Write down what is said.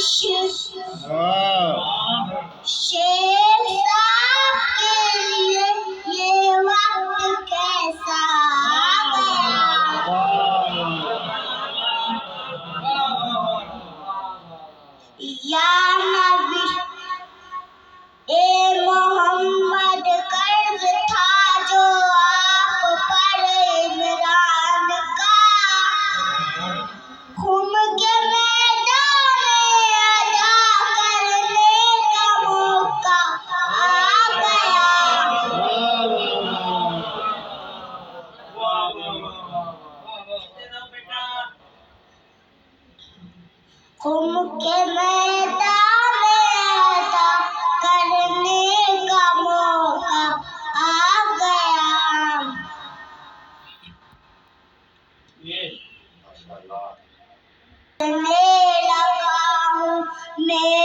शेर साहब के लिए ये वक्त कैसा आ गया। या नबी ए मोहम्मद कर्ज था जो आप पर इमरान का, खुम के मैदान अदा करने का मौका आ गया। खुम के मैदान अदा करने का मौका आ गया। करने लगा हूँ मैं